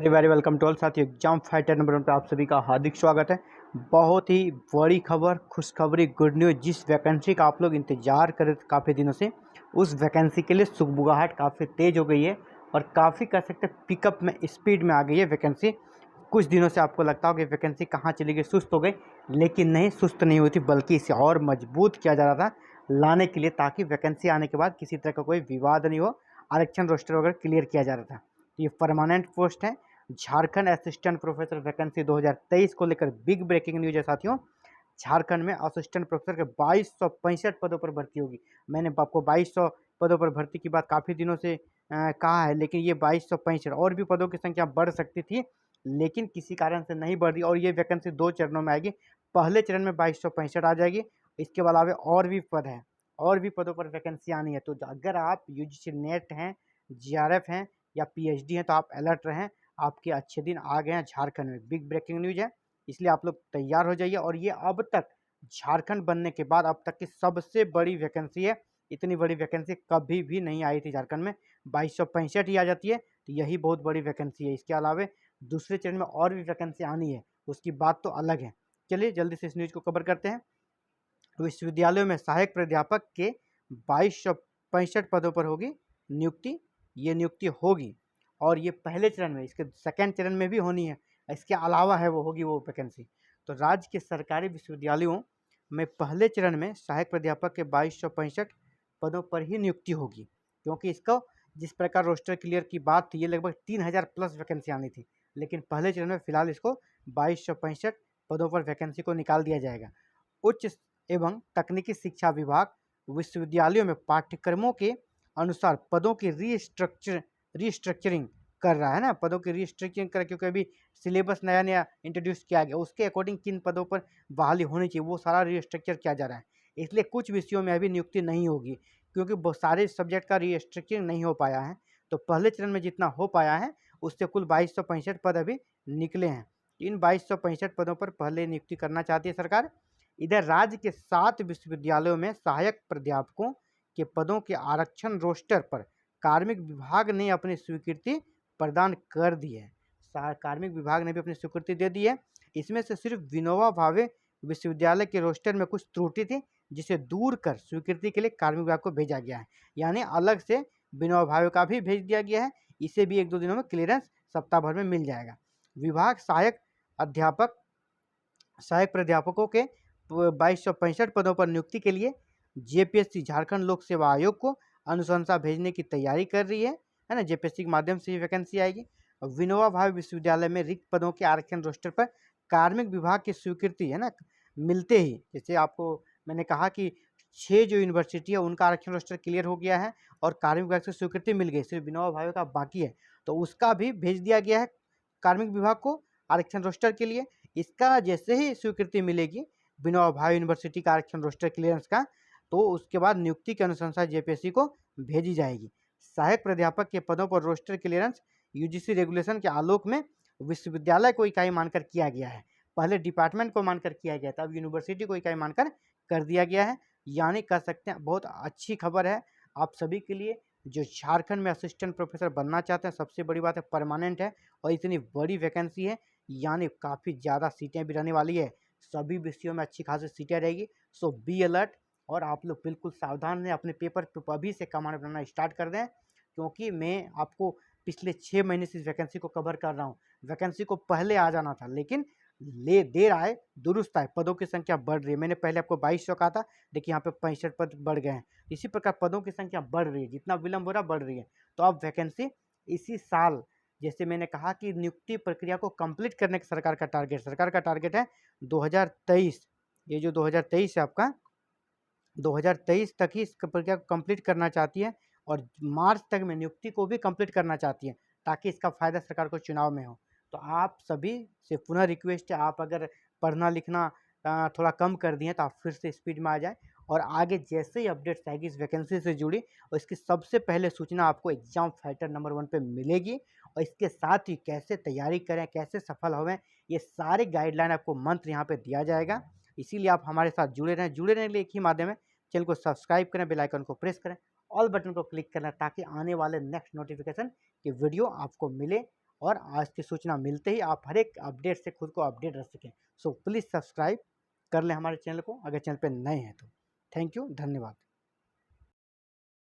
Very welcome to all साथियों। Exam fighter number 1 पे आप सभी का हार्दिक स्वागत है। बहुत ही बड़ी खबर, खुशखबरी, गुड न्यूज़। जिस वैकेंसी का आप लोग इंतजार कर रहे थे काफ़ी दिनों से, उस वैकेंसी के लिए सुगबुगाहट काफ़ी तेज़ हो गई है और काफ़ी कह सकते हैं पिकअप में, स्पीड में आ गई है वैकेंसी। कुछ दिनों से आपको लगता हो कि वैकेंसी कहाँ चली गई, सुस्त हो गई, लेकिन नहीं, सुस्त नहीं हुई थी, बल्कि इसे और मजबूत किया जा रहा था लाने के लिए, ताकि वैकेंसी आने के बाद किसी तरह का कोई विवाद नहीं हो, आरक्षण रोस्टर वगैरह क्लियर किया जा रहा था। तो ये परमानेंट पोस्ट है। झारखंड असिस्टेंट प्रोफेसर वैकेंसी 2023 को लेकर बिग ब्रेकिंग न्यूज है साथियों। झारखंड में असिस्टेंट प्रोफेसर के 2265 पदों पर भर्ती होगी। मैंने आपको 2200 पदों पर भर्ती की बात काफ़ी दिनों से कहा है, लेकिन ये 2265 और भी पदों की संख्या बढ़ सकती थी, लेकिन किसी कारण से नहीं बढ़ रही और ये वैकेंसी 2 चरणों में आएगी। पहले चरण में 2265 आ जाएगी, इसके अलावा और भी पद हैं, और भी पदों पर वैकेंसी आनी है। तो अगर आप यूजीसी नेट हैं, जीआरएफ हैं या पीएचडी हैं, तो आप अलर्ट रहें, आपके अच्छे दिन आ गए हैं झारखंड में। बिग ब्रेकिंग न्यूज है, इसलिए आप लोग तैयार हो जाइए। और ये अब तक झारखंड बनने के बाद अब तक की सबसे बड़ी वैकेंसी है। इतनी बड़ी वैकेंसी कभी भी नहीं आई थी झारखंड में। 2265 ही आ जाती है, तो यही बहुत बड़ी वैकेंसी है। इसके अलावा दूसरे चरण में और भी वैकेंसी आनी है, उसकी बात तो अलग है। चलिए जल्दी से इस न्यूज को कवर करते हैं। विश्वविद्यालयों में सहायक प्राध्यापक के 2265 पदों पर होगी नियुक्ति। ये नियुक्ति होगी और ये पहले चरण में, इसके सेकेंड चरण में भी होनी है, इसके अलावा है वो होगी वो वैकेंसी। तो राज्य के सरकारी विश्वविद्यालयों में पहले चरण में सहायक प्राध्यापक के 2265 पदों पर ही नियुक्ति होगी, क्योंकि इसका जिस प्रकार रोस्टर क्लियर की बात थी, ये लगभग 3000 प्लस वैकेंसी आनी थी, लेकिन पहले चरण में फिलहाल इसको 2265 पदों पर वैकेंसी को निकाल दिया जाएगा। उच्च एवं तकनीकी शिक्षा विभाग विश्वविद्यालयों में पाठ्यक्रमों के अनुसार पदों की रीस्ट्रक्चरिंग कर रहा है ना, पदों की रीस्ट्रक्चरिंग कर, क्योंकि अभी सिलेबस नया नया इंट्रोड्यूस किया गया, उसके अकॉर्डिंग किन पदों पर बहाली होनी चाहिए वो सारा रीस्ट्रक्चर किया जा रहा है। इसलिए कुछ विषयों में अभी नियुक्ति नहीं होगी, क्योंकि बहुत सारे सब्जेक्ट का रीस्ट्रक्चरिंग नहीं हो पाया है। तो पहले चरण में जितना हो पाया है उससे कुल 2265 पद अभी निकले हैं। इन 2265 पदों पर पहले नियुक्ति करना चाहती है सरकार। इधर राज्य के 7 विश्वविद्यालयों में सहायक प्राध्यापकों के पदों के आरक्षण रोस्टर पर कार्मिक विभाग ने अपनी स्वीकृति प्रदान कर दी है। कार्मिक विभाग ने भी अपनी स्वीकृति दे दी है। इसमें से सिर्फ विनोबा भावे विश्वविद्यालय के रोस्टर में कुछ त्रुटि थी, जिसे दूर कर स्वीकृति के लिए कार्मिक विभाग को भेजा गया है। यानी अलग से विनोबा भावे का भी भेज दिया गया है, इसे भी 1-2 दिनों में क्लियरेंस सप्ताह भर में मिल जाएगा। विभाग सहायक प्राध्यापकों के 2265 पदों पर नियुक्ति के लिए जेपीएससी झारखंड लोक सेवा आयोग को अनुशंसा भेजने की तैयारी कर रही है ना। जेपीएससी के माध्यम से वैकेंसी आएगी। विनोबा भावे विश्वविद्यालय में रिक्त पदों के आरक्षण रोस्टर पर कार्मिक विभाग की स्वीकृति है ना मिलते ही, जैसे आपको मैंने कहा कि 6 जो यूनिवर्सिटी है उनका आरक्षण रोस्टर क्लियर हो गया है और कार्मिक विभाग से स्वीकृति मिल गई, सिर्फ विनोबा भावे का बाकी है, तो उसका भी भेज दिया गया है कार्मिक विभाग को आरक्षण रोस्टर के लिए। इसका जैसे ही स्वीकृति मिलेगी विनोबा भावे यूनिवर्सिटी का आरक्षण रोस्टर क्लियरेंस का, तो उसके बाद नियुक्ति की अनुशंसा जेपीएससी को भेजी जाएगी। सहायक प्राध्यापक के पदों पर रोस्टर क्लियरेंस यूजीसी रेगुलेशन के आलोक में विश्वविद्यालय को इकाई मानकर किया गया है। पहले डिपार्टमेंट को मानकर किया गया था, अब यूनिवर्सिटी को इकाई मानकर कर दिया गया है। यानी कह सकते हैं बहुत अच्छी खबर है आप सभी के लिए जो झारखंड में असिस्टेंट प्रोफेसर बनना चाहते हैं। सबसे बड़ी बात है परमानेंट है और इतनी बड़ी वैकेंसी है, यानी काफ़ी ज़्यादा सीटें भी रहने वाली है। सभी विषयों में अच्छी खासी सीटें रहेगी। सो बी अलर्ट और आप लोग बिल्कुल सावधान रहें, अपने पेपर अभी से कमांड बनाना स्टार्ट कर दें, क्योंकि मैं आपको पिछले 6 महीने से इस वैकेंसी को कवर कर रहा हूँ। वैकेंसी को पहले आ जाना था, लेकिन देर आए दुरुस्त आए, पदों की संख्या बढ़ रही है। मैंने पहले आपको 2200 कहा था, देखिए यहाँ पे 65 पद बढ़ गए हैं। इसी प्रकार पदों की संख्या बढ़ रही है, जितना विलंब हो रहा बढ़ रही है। तो अब वैकेंसी इसी साल, जैसे मैंने कहा कि नियुक्ति प्रक्रिया को कंप्लीट करने का सरकार का टारगेट है 2023। ये जो 2023 है आपका, 2023 तक ही इस प्रक्रिया को कंप्लीट करना चाहती है और मार्च तक में नियुक्ति को भी कंप्लीट करना चाहती है, ताकि इसका फायदा सरकार को चुनाव में हो। तो आप सभी से पुनः रिक्वेस्ट है, आप अगर पढ़ना लिखना थोड़ा कम कर दिए तो आप फिर से स्पीड में आ जाए और आगे जैसे ही अपडेट्स आएगी इस वैकेंसी से जुड़ी, और इसकी सबसे पहले सूचना आपको एग्जाम फाइटर नंबर 1 पे मिलेगी। और इसके साथ ही कैसे तैयारी करें, कैसे सफल होवें, ये सारी गाइडलाइन आपको मंत्र यहाँ पे दिया जाएगा। इसीलिए आप हमारे साथ जुड़े रहें। जुड़े रहने के लिए एक ही माध्यम है, चैनल को सब्सक्राइब करें, बेल आइकन को प्रेस करें, ऑल बटन को क्लिक करना, ताकि आने वाले नेक्स्ट नोटिफिकेशन की वीडियो आपको मिले और आज की सूचना मिलते ही आप हर एक अपडेट से खुद को अपडेट रख सकें। सो प्लीज़ सब्सक्राइब कर लें हमारे चैनल को अगर चैनल पर नए हैं तो। थैंक यू, धन्यवाद।